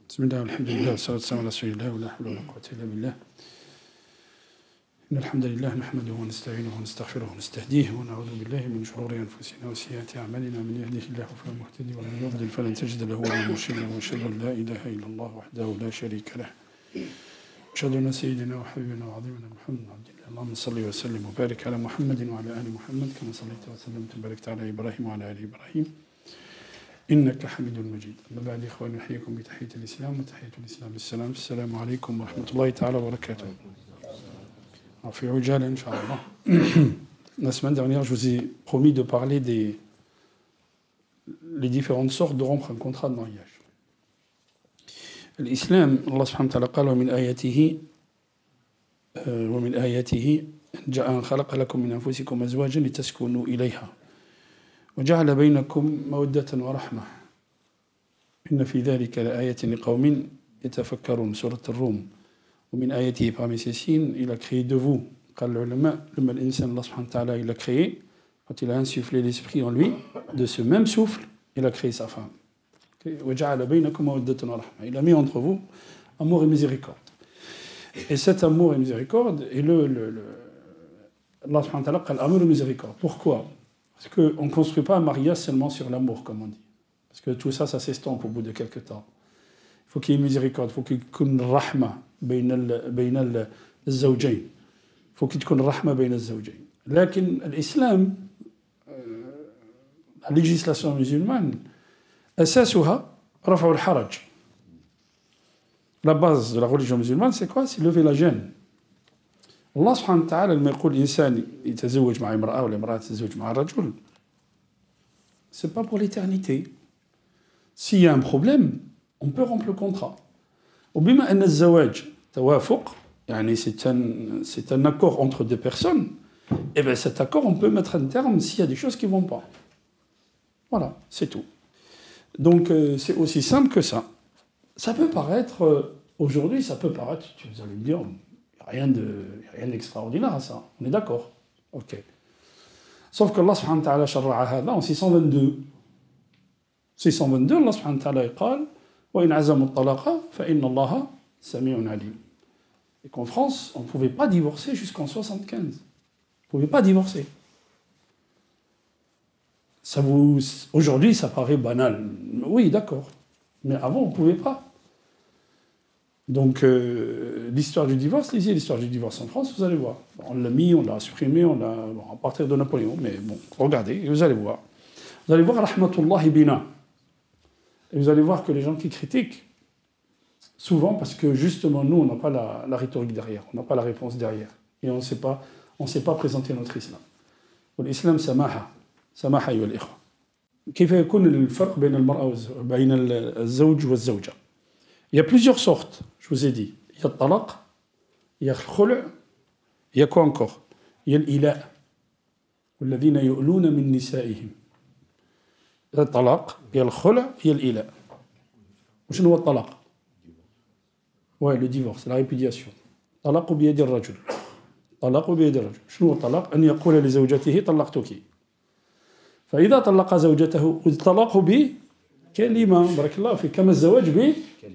بسم الله والحمد لله والصلاة والسلام على رسول الله ولا حول ولا قوة إلا بالله. إن الحمد لله نحمده ونستعينه ونستغفره ونستهديه ونعوذ بالله من شرور أنفسنا وسيئات أعمالنا. من يهده الله فهو المهتدي ومن يضلل فلن تجد له وليا مرشدا وأشهد أن لا إله إلا الله وحده لا شريك له أشهد أن سيدنا وحبيبنا وعظيمنا محمد عبد الله. اللهم صل وسلم وبارك على محمد وعلى آل محمد كما صليت وسلمت وباركت على إبراهيم وعلى آل إبراهيم إنك حميد مجيد. أما بعد إخواني أحييكم بتحية الإسلام وتحية الإسلام السلام. السلام عليكم ورحمة الله تعالى وبركاته. في عجالة إن شاء الله. La semaine dernière, je vous ai promis de parler des différentes sortes de rompre un contrat de mariage. L'islam, Allah subhanahu wa ta'ala قال ومن آياته أن خلق لكم من أنفسكم أزواجا لتسكنوا إليها وجعل بينكم مودة ورحمة إن في ذلك لآية لقوم يتفكرون. سورة الروم. ومن آياته parmi ces signes, il a créé de vous. قال العلماء لما الإنسان Allah subhanahu wa ta'ala il a créé, quand il a insufflé l'esprit en lui, de ce même souffle, il a créé sa femme. وجعل بينكم مودة ورحمة. Il a mis entre vous amour et miséricorde. Et cet amour et miséricorde est Allah subhanahu wa ta'ala قال amour et miséricorde. Pourquoi? Parce qu'on ne construit pas un mariage seulement sur l'amour, comme on dit. Parce que tout ça, ça s'estompe au bout de quelques temps. Il faut qu'il y ait miséricorde, il faut qu'il y ait une rahma بين الزوجين. Il faut qu'il y ait une rahma بين الزوجين. لكن l'islam, la législation musulmane, أساسها رفع الحرج. La base de la religion musulmane, c'est quoi? C'est lever la gêne. الله سبحانه وتعالى لما يقول إنسان يتزوج مع امرأة ولا امرأة تتزوج مع رجل, c'est pas pour l'éternité. S'il y a un problème, on peut rompre le contrat. وبما أن الزواج توافق, يعني c'est un accord entre deux personnes, et bien cet accord on peut mettre un terme s'il y a des choses qui vont pas. Voilà, c'est tout. Donc c'est aussi simple que ça. Ça peut paraître, aujourd'hui ça peut paraître, vous allez me dire, il n'y a rien d'extraordinaire à ça. On est d'accord? Ok. Sauf que Allah subhanahu wa ta'ala شرع هذا en 622. 622, Allah subhanahu wa ta'ala قال وإن عزموا الطلاق فإن الله سميع عليم. Et qu'en France, on ne pouvait pas divorcer jusqu'en 75. On ne pouvait pas divorcer. Aujourd'hui, ça paraît banal. Oui, d'accord. Mais avant, on ne pouvait pas. Donc, l'histoire du divorce, lisez l'histoire du divorce en France, vous allez voir. On l'a mis, on l'a supprimé, à partir de Napoléon, mais bon, regardez, et vous allez voir. Vous allez voir, rahmatullahi bina. Et vous allez voir que les gens qui critiquent, souvent parce que justement, nous, on n'a pas la rhétorique derrière, on n'a pas la réponse derrière. Et on ne sait pas présenter notre islam. L'islam, samaha أيها الإخوة. كيف يكون الفرق بين المرأة وبين الزوج والزوجة؟ Il y a plusieurs sortes, je vous ai dit. Il y a le talaq, il y a le khulu', il y a quoi encore? Il y a l'ila'. والذين يؤلون من نسائهم. Il y a le talaq, il y a le khulu', il y a l'ila'. وشنو هو الطلاق؟ Ouais, le divorce, la répudiation. طلاق بيد الرجل. طلاق بيد الرجل. شنو هو الطلاق؟ أن يقول لزوجته طلقتك. فإذا طلق زوجته الطلاق بكلمة. بارك الله فيك. كما الزواج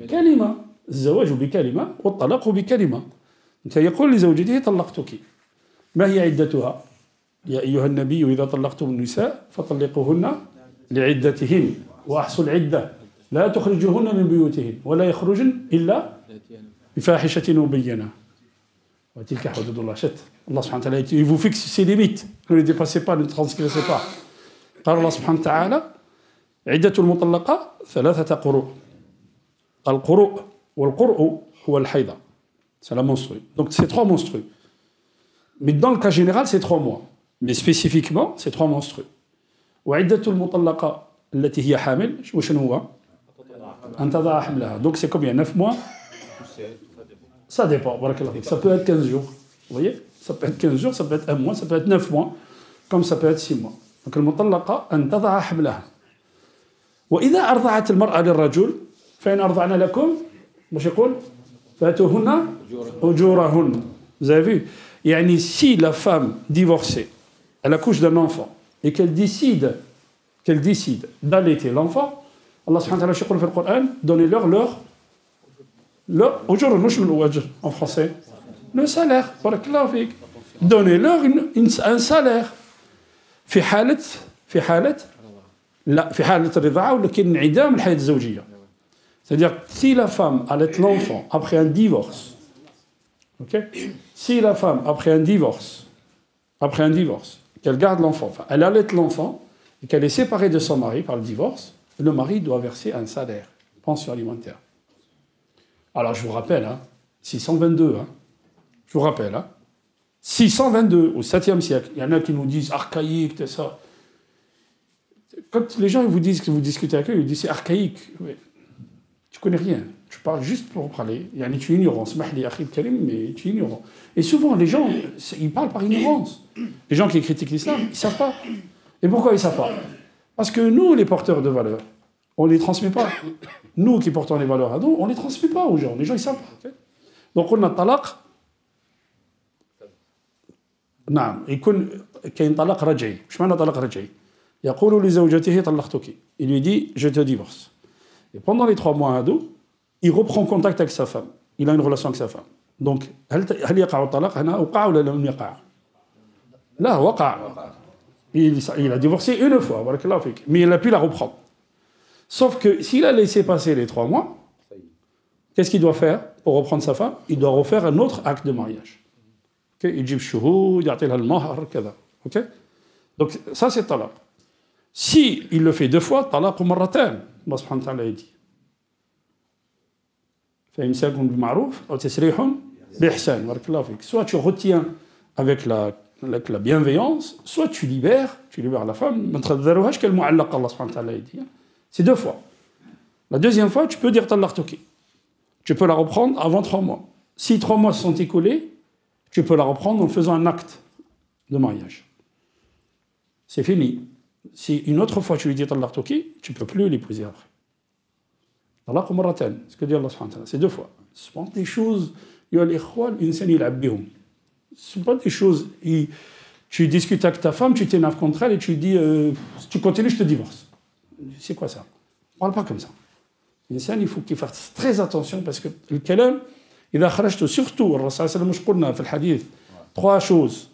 بكلمة. الزواج بكلمة والطلاق بكلمة. أنت يقول لزوجته طلقتك. ما هي عدتها؟ يا أيها النبي إذا طلقتم النساء فطلقوهن لعدتهن وأحصوا العدة لا تخرجوهن من بيوتهن ولا يخرجن إلا بفاحشة مبينة وتلك حدود الله. Allah subhanahu wa ta'ala, il vous fixe ses limites. Ne les dépassez pas, ne transgressez pas. قال الله سبحانه وتعالى عدة المطلقة 3 قروء. القروء والقرء هو الحيضة. C'est la menstrue. Donc c'est 3 menstrues. Mais dans le cas général, c'est 3 mois. Mais spécifiquement, c'est 3 menstrues. وعدة المطلقة التي هي حامل وشنو هو؟ أن تضع حملها. Donc c'est combien? 9 mois? Ça dépend. Ça peut être 15 jours. Vous voyez? Ça peut être 15 jours, ça peut être 1 mois, ça peut être 9 mois, comme ça peut être 6 mois. Donc المطلقة أن تضع حملها. وإذا أرضعت المرأة للرجل فإن أرضعن لكم واش يقول؟ فاتوهن أجورهن. Vous avez vu? يعني si la femme divorcée, elle accouche d'un enfant et qu'elle décide d'allaiter l'enfant, Allah subhanahu wa ta'ala يقول في القرآن donnez-leur leur Aujourd'hui, en français, le salaire. Donnez-leur un salaire. في حالة لا في حالة الرضاعة ولا كاين انعدام الحياة الزوجية. C'est-à-dire si la femme allait l'enfant après un divorce, ok? Si la femme après un divorce, qu'elle garde l'enfant, enfin, elle allait l'enfant et qu'elle est séparée de son mari par le divorce, le mari doit verser un salaire, pension alimentaire. Alors je vous rappelle, 622, je vous rappelle, 622 au 7e siècle. Il y en a qui nous disent archaïque, tout ça. Quand les gens vous disent que vous discutez avec eux, ils disent c'est archaïque. Ouais. Tu connais rien. Tu parles juste pour parler. Tu es ignorant. Mais tu es ignorant. Et souvent, les gens, ils parlent par ignorance. Les gens qui critiquent l'islam, ils ne savent pas. Et pourquoi ils ne savent pas? Parce que nous, les porteurs de valeurs, on ne les transmet pas. Nous qui portons les valeurs à nous, on ne les transmet pas aux gens. Les gens, ils ne savent pas. Okay? Donc, on a talaq. نعم يكون كاين طلاق رجعي. ايش معنى طلاق رجعي؟ يقول لزوجته طلقتك. Il lui dit je te divorce. Et pendant les 3 mois ado, il reprend contact avec sa femme. Il a une relation avec sa femme. Donc هل يقع الطلاق هنا وقع ولا لم يقع؟ لا وقع. Il a divorcé une fois, بارك الله فيك, mais il a pu la reprendre. Sauf que s'il a laissé passer les 3 mois, qu'est-ce qu'il doit faire pour reprendre sa femme? Il doit refaire un autre acte de mariage. يجيب شهود يعطي لها المهر كذا. OK? Donc ça c'est talaq. Si il le fait 2 fois, talaq مرتان. الله سبحانه وتعالى يدي. فإمساك بالمعروف أو تسريح بإحسان. بارك الله فيك. Soit tu retiens avec la bienveillance, soit tu libères la femme. ما تخذروهاش كالمعلقة الله سبحانه وتعالى يدي. C'est 2 fois. La deuxième fois, tu peux dire طلقتك. Tu peux la reprendre avant 3 mois. Si 3 mois se sont écoulés, tu peux la reprendre en faisant un acte de mariage. C'est fini. Si une autre fois tu lui dis talaqtuki, tu ne peux plus l'épouser après. Talaq marratan, ce que dit Allah subhanahu wa ta'ala, c'est 2 fois. Ce sont des choses, ce sont pas des choses, tu discutes avec ta femme, tu t'énerves contre elle et tu dis, si tu continues, je te divorce. C'est quoi ça? On ne parle pas comme ça. Il faut qu'il fasse très attention parce que le kalam, إذا خرجت surtout الرسول صلى الله عليه وسلم مش قلنا في الحديث 3 choses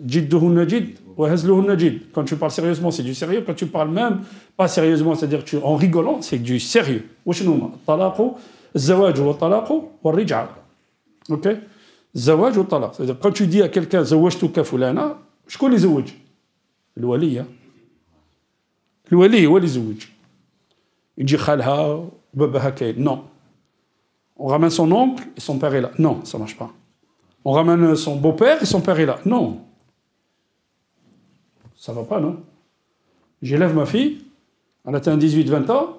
جدهن جد وهزلهن جد. Quand tu parles sérieusement c'est du sérieux, quand tu parles même pas sérieusement c'est-à-dire que en rigolant c'est du sérieux. واش هما الطلاق الزواج والطلاق والرجعة. OK? الزواج والطلاق, c'est-à-dire quand tu dis à quelqu'un زوجتك فلانة شكون اللي يزوج؟ الولي هو اللي يزوج. يجي خالها وباباها كاين. Non. On ramène son oncle et son père est là. Non, ça ne marche pas. On ramène son beau-père et son père est là. Non. Ça ne va pas, non? J'élève ma fille, elle atteint 18-20 ans,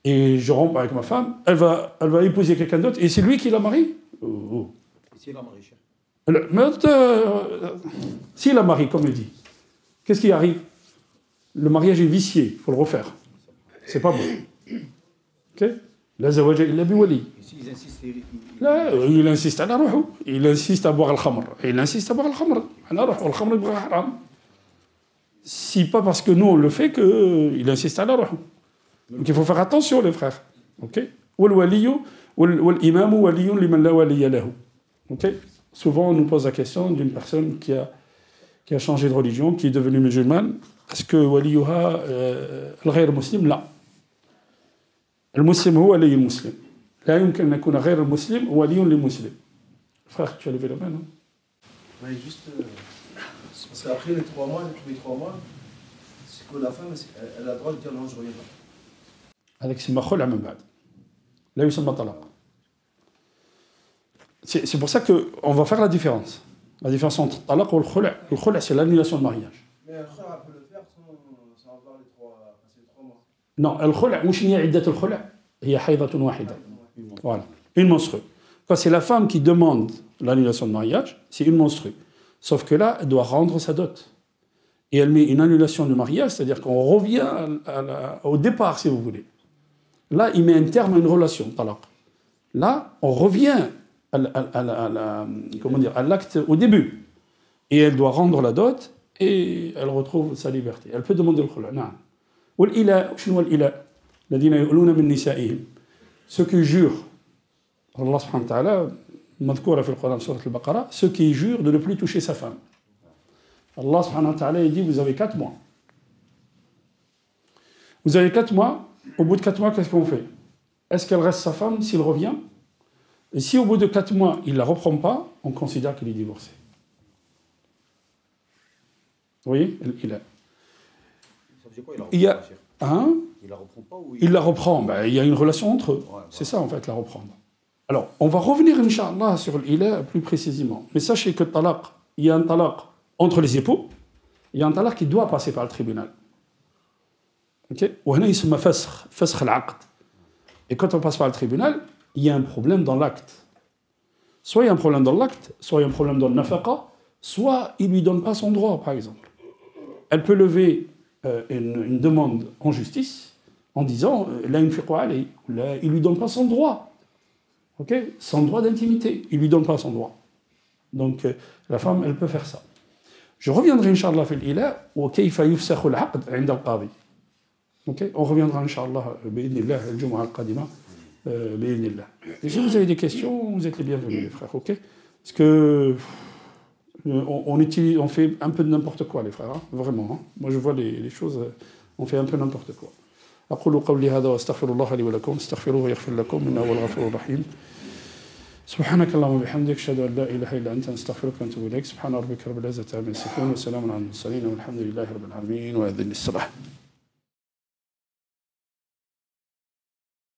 et je romps avec ma femme, elle va épouser quelqu'un d'autre, et c'est lui qui la marie? Oh. S'il la marie, cher. S'il la marie, comme il dit, qu'est-ce qui arrive? Le mariage est vicié, il faut le refaire. C'est pas bon. OK? لا زواج إلا بولي. لا il insiste على روحه. Il insiste à boire le khamr. Il insiste à boire le khamr. على روحه. Le khamr يبغى حرام. Si pas parce que nous on le fait qu'il insiste على روحه. Donc il faut faire attention les frères. OK? والولي والإمام ولي لمن لا ولي له. OK? Souvent on nous pose la question d'une personne qui a changé de religion, qui est devenue musulmane. Est-ce que وليها الغير مسلم؟ لا. المسلم هو ولي المسلم. لا يمكن أن يكون غير المسلم ولي للمسلم. Frère, tu as levé la main, non? Oui, juste parce qu'après les 3 mois, tous les 3 mois, c'est que la femme, elle a le droit de dire non, je ne reviens pas. هذاك يسمى خلع من بعد. لا يسمى طلاق. C'est pour ça qu'on va faire la différence. La différence entre talaq et le khula'. Le khula', c'est l'annulation de mariage. Mais le khula' peut le faire sans avoir les 3 mois. Non, الخلع مش هي عدة الخلع هي حيضة واحدة. Voilà, une menstrue. Quand c'est la femme qui demande l'annulation de mariage, c'est une menstrue. Sauf que là, elle doit rendre sa dot. Et elle met une annulation de mariage, c'est-à-dire qu'on revient au départ, si vous voulez. Là, il met un terme à une relation, talaq. Là, on revient à l'acte au début. Et elle doit rendre la dot et elle retrouve sa liberté. Elle peut demander le khula'. Non. والإلاء شنو الإلاء؟ الذين يؤلون من نسائهم. Ceux qui jurent Allah subhanahu wa ta'ala, madkoura fi al-Qur'an, surat al-Baqarah, ceux qui jurent de ne plus toucher sa femme. Allah subhanahu wa ta'ala, il dit, vous avez 4 mois. Vous avez 4 mois, au bout de 4 mois, qu'est-ce qu'on fait? Est-ce qu'elle reste sa femme s'il revient? Et si au bout de 4 mois, il ne la reprend pas, on considère qu'il est divorcé. Vous voyez? Il y a... Hein? Il la reprend pas ou il la reprend. Ben, il y a une relation entre eux. Ouais, c'est ça, en fait, la reprendre. Alors, on va revenir, Inch'Allah, sur l'ila plus précisément. Mais sachez que talaq, il y a un talaq entre les époux, il y a un talaq qui doit passer par le tribunal. Ok? Et quand on passe par le tribunal, il y a un problème dans l'acte. Soit il y a un problème dans l'acte, soit il y a un problème dans le nafaqa, soit il ne lui donne pas son droit, par exemple. Elle peut lever une demande en justice en disant il ne lui donne pas son droit. Okay? Son droit d'intimité. Il ne lui donne pas son droit. Donc la femme, elle peut faire ça. Je reviendrai, Inch'Allah, fil ila, wa kayfa yufsakhu al-aqd 'inda al-qadi. Okay? On reviendra, Inch'Allah, bi'idhnillah, al-jumu'ah al-qadima, bi'idhnillah. Et si vous avez des questions, vous êtes les bienvenus, les frères. Okay? Parce que on fait un peu de n'importe quoi, les frères, hein? Vraiment. Hein? Moi, je vois les choses, on fait un peu n'importe quoi. أقول قولي هذا وأستغفر الله لي ولكم استغفروه يغفر لكم إنه هو الغفور الرحيم سبحانك اللهم وبحمدك أشهد أن لا إله إلا أنت نستغفرك ونتوب إليك سبحان ربك رب العزة عما يصفون وسلام على المرسلين والحمد لله رب العالمين وأذن الصلاة